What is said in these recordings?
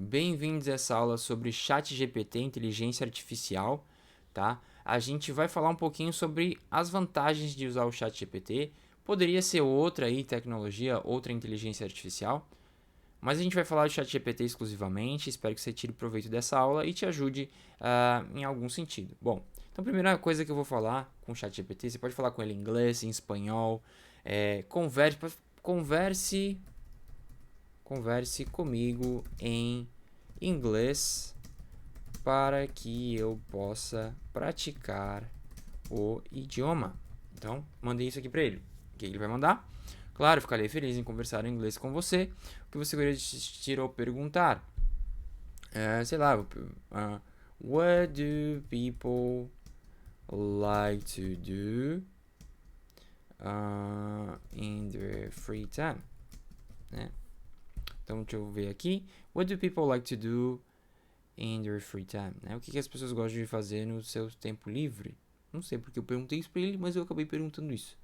Bem-vindos a essa aula sobre ChatGPT, inteligência artificial, tá? A gente vai falar um pouquinho sobre as vantagens de usar o ChatGPT. Poderia ser outra aí tecnologia, outra inteligência artificial, mas a gente vai falar de ChatGPT exclusivamente. Espero que você tire proveito dessa aula e te ajude em algum sentido. Bom, então a primeira coisa que eu vou falar com o ChatGPT, você pode falar com ele em inglês, em espanhol, converse converse comigo em inglês para que eu possa praticar o idioma. Então, mandei isso aqui para ele. O que ele vai mandar? Claro, ficarei feliz em conversar em inglês com você. O que você gostaria de assistir ou perguntar? Sei lá, what do people like to do in their free time? Né? Então, deixa eu ver aqui. What do people like to do in their free time? Né? O que as pessoas gostam de fazer no seu tempo livre? Não sei porque eu perguntei isso pra ele, mas eu acabei perguntando isso.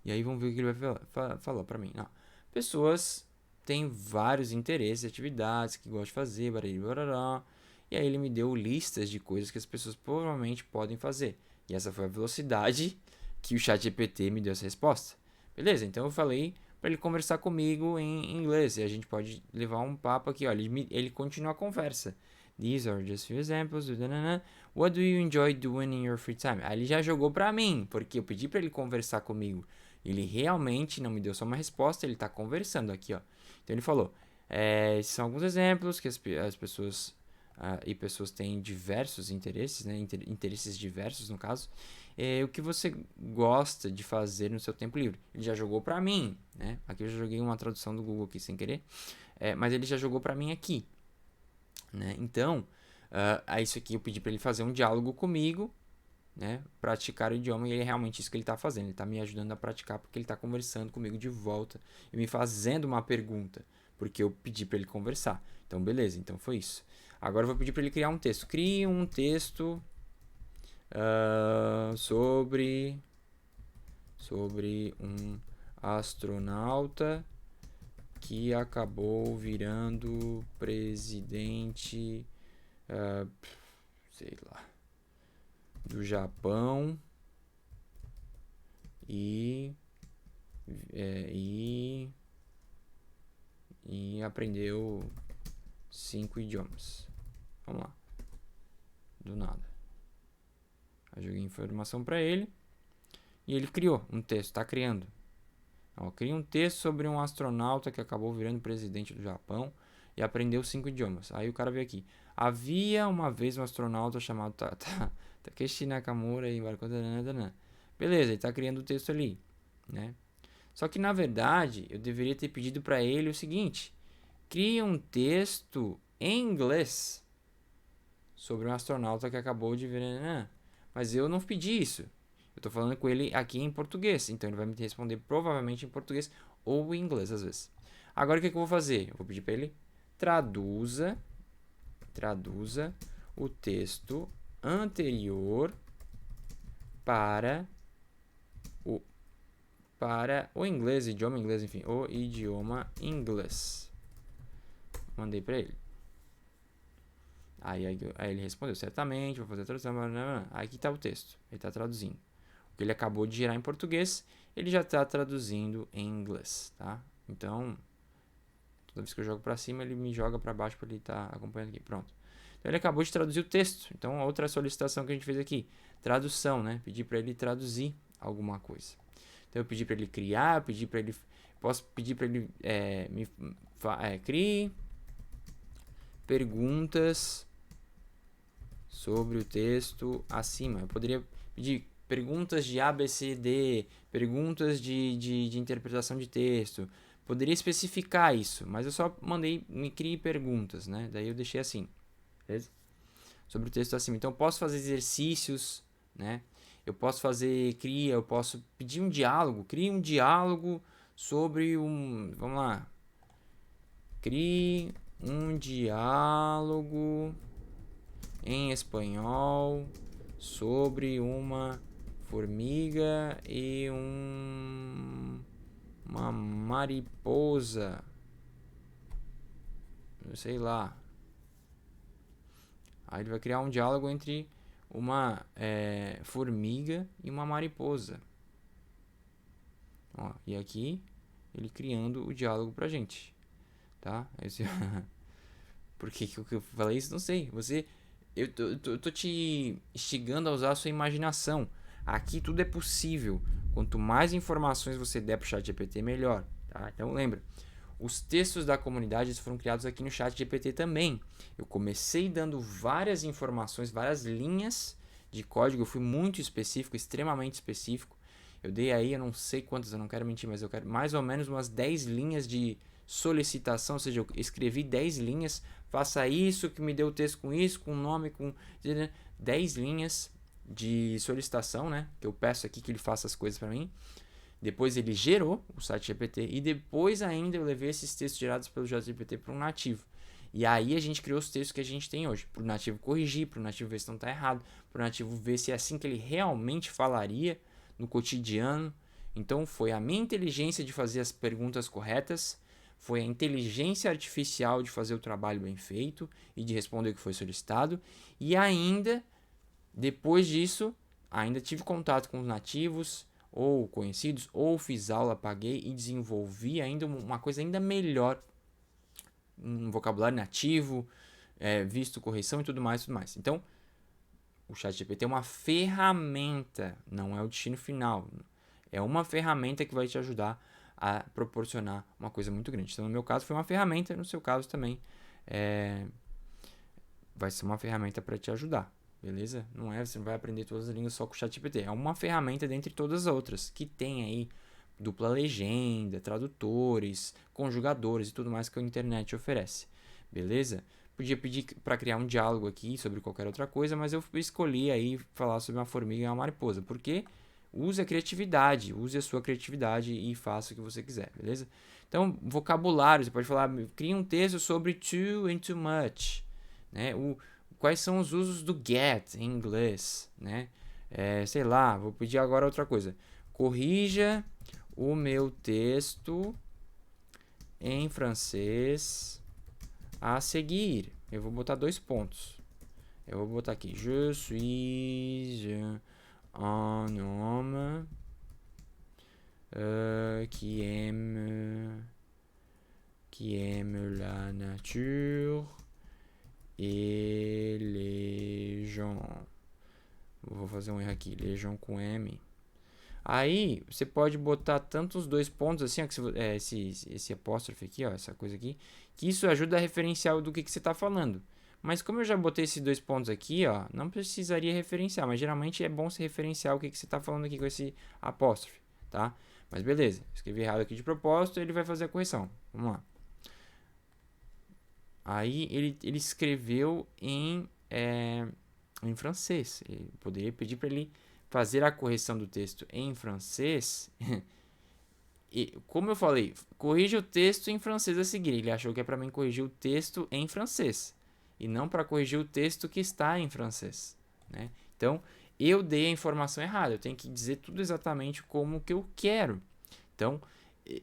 E aí vamos ver o que ele vai falar pra mim. Não. Pessoas têm vários interesses, atividades que gostam de fazer, barará. E aí ele me deu listas de coisas que as pessoas provavelmente podem fazer. E essa foi a velocidade que o ChatGPT me deu essa resposta. Beleza, então eu falei para ele conversar comigo em inglês. E a gente pode levar um papo aqui. Olha, ele continua a conversa. These are just few examples. What do you enjoy doing in your free time? Aí ele já jogou pra mim, porque eu pedi para ele conversar comigo. Ele realmente não me deu só uma resposta, ele tá conversando aqui, ó. Então ele falou: esses são alguns exemplos que as pessoas e pessoas têm diversos interesses, né? Interesses diversos no caso. O que você gosta de fazer no seu tempo livre? Ele já jogou pra mim, né? Aqui eu já joguei uma tradução do Google aqui sem querer, mas ele já jogou pra mim aqui, né? Então, isso aqui eu pedi para ele fazer um diálogo comigo, né? Praticar o idioma e é realmente isso que ele está fazendo. Ele está me ajudando a praticar porque ele está conversando comigo de volta e me fazendo uma pergunta, porque eu pedi para ele conversar. Então, beleza, então foi isso. Agora eu vou pedir para ele criar um texto. Crie um texto sobre um astronauta que acabou virando presidente, sei lá, do Japão e, e aprendeu 5 idiomas. Vamos lá. Do nada. Eu joguei informação para ele e ele criou um texto, está criando. Cria um texto sobre um astronauta que acabou virando presidente do Japão e aprendeu 5 idiomas. Aí o cara veio aqui. Havia uma vez um astronauta chamado Takeshi Nakamura e embarcou. Beleza, ele está criando o texto ali, né? Só que na verdade eu deveria ter pedido para ele o seguinte: crie um texto em inglês sobre um astronauta que acabou de virar. Mas eu não pedi isso. Eu tô falando com ele aqui em português, então ele vai me responder provavelmente em português ou em inglês às vezes. Agora o que eu vou fazer? Eu vou pedir para ele traduza o texto anterior para o o inglês, idioma inglês, enfim, o idioma inglês. Mandei para ele. Aí ele respondeu, certamente, vou fazer a tradução. Aí aqui está o texto, ele está traduzindo. O que ele acabou de gerar em português, ele já está traduzindo em inglês, tá? Então, toda vez que eu jogo para cima, ele me joga para baixo para ele estar acompanhando aqui. Pronto. Então, ele acabou de traduzir o texto. Então, outra solicitação que a gente fez aqui, tradução, né? Pedir para ele traduzir alguma coisa. Então, eu pedi para ele criar, posso pedir para ele crie perguntas sobre o texto acima. Eu poderia pedir perguntas de A, B, C, D, perguntas de interpretação de texto. Poderia especificar isso, mas eu só mandei me crie perguntas, né? Daí eu deixei assim, beleza? Sobre o texto acima. Então eu posso fazer exercícios, né? Eu posso eu posso pedir um diálogo, crie um diálogo sobre vamos lá. Crie um diálogo em espanhol sobre uma formiga e uma mariposa. Sei lá. Aí ele vai criar um diálogo entre uma formiga e uma mariposa. Ó, e aqui ele criando o diálogo pra gente, tá? Por que eu falei isso? Não sei. Eu tô te instigando a usar a sua imaginação. Aqui tudo é possível. Quanto mais informações você der pro ChatGPT, melhor, tá? Então lembra, os textos da comunidade foram criados aqui no ChatGPT também. Eu comecei dando várias informações, várias linhas de código. Eu fui muito específico, extremamente específico. Eu dei aí, eu não sei quantas, eu não quero mentir, mas eu quero mais ou menos umas 10 linhas de solicitação, ou seja, eu escrevi 10 linhas, faça isso, que me dê o texto com isso, com nome, com 10 linhas de solicitação, né? Que eu peço aqui que ele faça as coisas para mim. Depois ele gerou o site GPT e depois ainda eu levei esses textos gerados pelo ChatGPT para um nativo. E aí a gente criou os textos que a gente tem hoje. Para o nativo corrigir, para o nativo ver se não está errado, para o nativo ver se é assim que ele realmente falaria no cotidiano. Então foi a minha inteligência de fazer as perguntas corretas, foi a inteligência artificial de fazer o trabalho bem feito e de responder o que foi solicitado. E ainda, depois disso, ainda tive contato com os nativos ou conhecidos, ou fiz aula, paguei e desenvolvi ainda uma coisa ainda melhor, um vocabulário nativo, visto correção e tudo mais, tudo mais. Então, o ChatGPT é uma ferramenta, não é o destino final. É uma ferramenta que vai te ajudar a proporcionar uma coisa muito grande. Então, no meu caso, foi uma ferramenta, no seu caso também vai ser uma ferramenta para te ajudar, beleza? Não é, você não vai aprender todas as línguas só com o ChatGPT. É uma ferramenta dentre todas as outras, que tem aí dupla legenda, tradutores, conjugadores e tudo mais que a internet oferece, beleza? Podia pedir para criar um diálogo aqui sobre qualquer outra coisa, mas eu escolhi aí falar sobre uma formiga e uma mariposa, porque use a criatividade, use a sua criatividade e faça o que você quiser, beleza? Então, vocabulário, você pode falar, cria um texto sobre too and too much, né? Quais são os usos do get em inglês, né? Sei lá, vou pedir agora outra coisa. Corrija o meu texto em francês a seguir. Eu vou botar 2 pontos. Eu vou botar aqui. Je suis un homme qui aime la nature et les gens. Vou fazer um erro aqui. Les gens com M. Aí você pode botar tanto os 2 pontos assim, ó, esse apóstrofe aqui, ó, essa coisa aqui, que isso ajuda a referenciar do que você está falando. Mas como eu já botei esses 2 pontos aqui, ó, não precisaria referenciar, mas geralmente é bom se referenciar o que você está falando aqui com esse apóstrofe, tá? Mas beleza, escrevi errado aqui de propósito, ele vai fazer a correção. Vamos lá. Aí ele escreveu em francês. Eu poderia pedir para ele fazer a correção do texto em francês. E, como eu falei, corrija o texto em francês a seguir. Ele achou que é para mim corrigir o texto em francês e não para corrigir o texto que está em francês, né? Então, eu dei a informação errada. Eu tenho que dizer tudo exatamente como que eu quero. Então,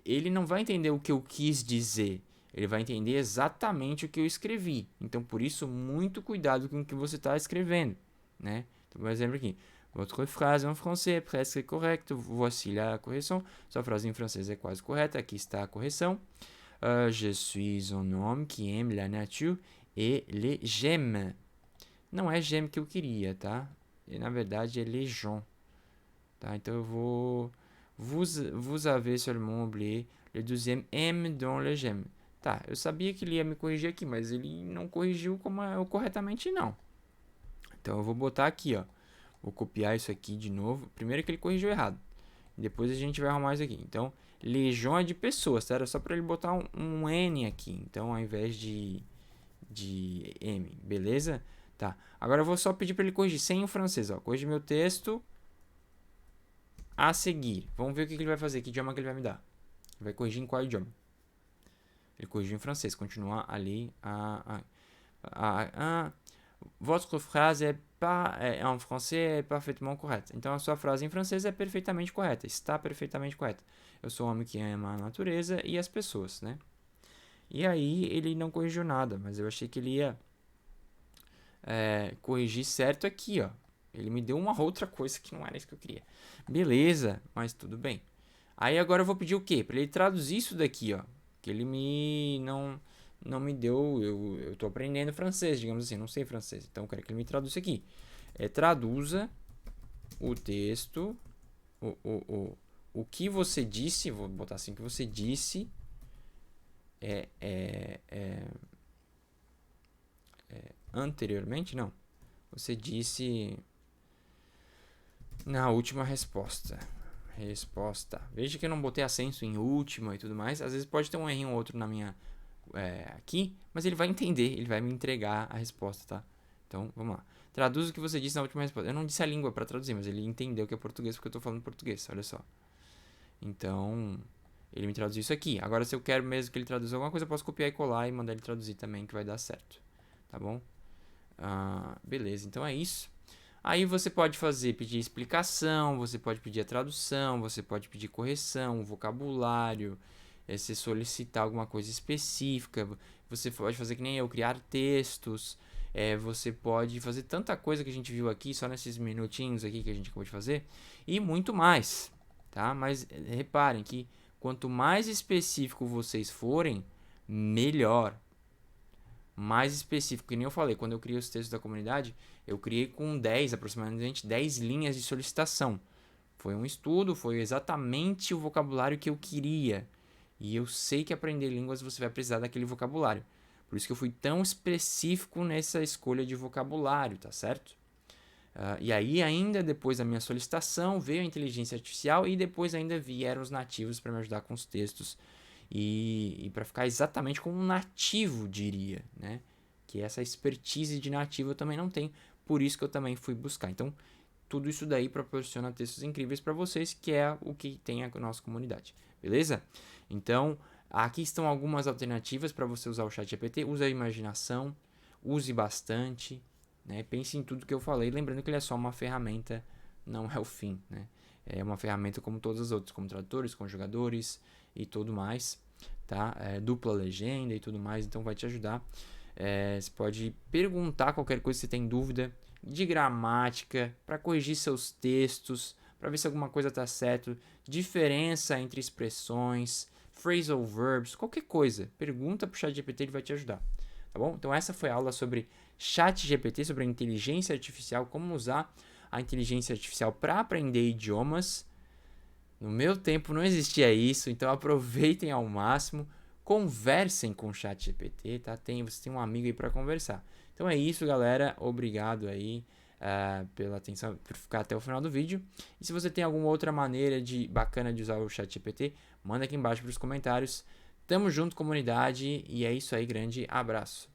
ele não vai entender o que eu quis dizer. Ele vai entender exatamente o que eu escrevi. Então, por isso, muito cuidado com o que você está escrevendo, né? Então, por exemplo aqui. Votre phrase en français est presque correcte. Voici la correção. Sua frase em francês é quase correta. Aqui está a correção. Je suis un homme qui aime la nature et les gemmes. Não é gemme que eu queria, tá? E, na verdade, é les gens. Tá? Então, eu vou... Vous avez seulement oublié le deuxième M dans le gemme. Tá, eu sabia que ele ia me corrigir aqui, mas ele não corrigiu corretamente, não. Então, eu vou botar aqui, ó. Vou copiar isso aqui de novo. Primeiro que ele corrigiu errado. Depois a gente vai arrumar isso aqui. Então, legião é de pessoas, tá? Era só para ele botar um N aqui. Então, ao invés de M. Beleza? Tá. Agora eu vou só pedir para ele corrigir sem o francês, ó. Corrigir meu texto a seguir. Vamos ver o que ele vai fazer. Que idioma que ele vai me dar. Ele vai corrigir em qual idioma? Ele corrigiu em francês. Continuar ali. Votre phrase en français é parfaitement correta. Então, a sua frase em francês é perfeitamente correta. Está perfeitamente correta. Eu sou um homem que ama a natureza e as pessoas, né? E aí, ele não corrigiu nada, mas eu achei que ele ia corrigir certo aqui, ó. Ele me deu uma outra coisa que não era isso que eu queria. Beleza, mas tudo bem. Aí agora eu vou pedir o quê? Para ele traduzir isso daqui, ó. Que ele não me deu. Eu tô aprendendo francês, digamos assim, não sei francês. Então eu quero que ele me traduza isso aqui. Traduza o texto. O que você disse. Vou botar assim: o que você disse. Anteriormente, não. Você disse na última resposta. Veja que eu não botei acento em última e tudo mais. Às vezes pode ter um errinho ou outro na minha aqui, mas ele vai entender, ele vai me entregar a resposta, tá? Então, vamos lá. Traduz o que você disse na última resposta. Eu não disse a língua para traduzir, mas ele entendeu que é português porque eu tô falando português, olha só. Então, ele me traduziu isso aqui. Agora, se eu quero mesmo que ele traduza alguma coisa, eu posso copiar e colar e mandar ele traduzir também, que vai dar certo. Tá bom? Beleza, então é isso. Aí você pode pedir explicação, você pode pedir a tradução, você pode pedir correção, vocabulário, se solicitar alguma coisa específica. Você pode fazer que nem eu, criar textos. Você pode fazer tanta coisa que a gente viu aqui, só nesses minutinhos aqui que a gente acabou de fazer, e muito mais, tá? Mas reparem que quanto mais específico vocês forem, melhor. Mais específico, que nem eu falei, quando eu criei os textos da comunidade, eu criei com aproximadamente 10 linhas de solicitação. Foi um estudo, foi exatamente o vocabulário que eu queria. E eu sei que aprender línguas você vai precisar daquele vocabulário. Por isso que eu fui tão específico nessa escolha de vocabulário, tá certo? E aí, ainda depois da minha solicitação, veio a inteligência artificial e depois ainda vieram os nativos para me ajudar com os textos e para ficar exatamente como um nativo, diria, né? Que essa expertise de nativo eu também não tenho, por isso que eu também fui buscar. Então, tudo isso daí proporciona textos incríveis para vocês, que é o que tem a nossa comunidade, beleza? Então, aqui estão algumas alternativas para você usar o ChatGPT. Use a imaginação, use bastante, né? Pense em tudo que eu falei, lembrando que ele é só uma ferramenta, não é o fim, né? É uma ferramenta como todas as outras, como tradutores, conjugadores e tudo mais, tá? Dupla legenda e tudo mais, então vai te ajudar. Você pode perguntar qualquer coisa se você tem dúvida de gramática, para corrigir seus textos, para ver se alguma coisa está certo, diferença entre expressões, phrasal verbs, qualquer coisa. Pergunta para o ChatGPT, ele vai te ajudar. Tá bom? Então essa foi a aula sobre ChatGPT, sobre a inteligência artificial, como usar a inteligência artificial para aprender idiomas. No meu tempo não existia isso, então aproveitem ao máximo, conversem com o ChatGPT, tá? Você tem um amigo aí para conversar. Então é isso, galera. Obrigado aí pela atenção, por ficar até o final do vídeo. E se você tem alguma outra maneira bacana de usar o ChatGPT, manda aqui embaixo para os comentários. Tamo junto, comunidade, e é isso aí, grande abraço.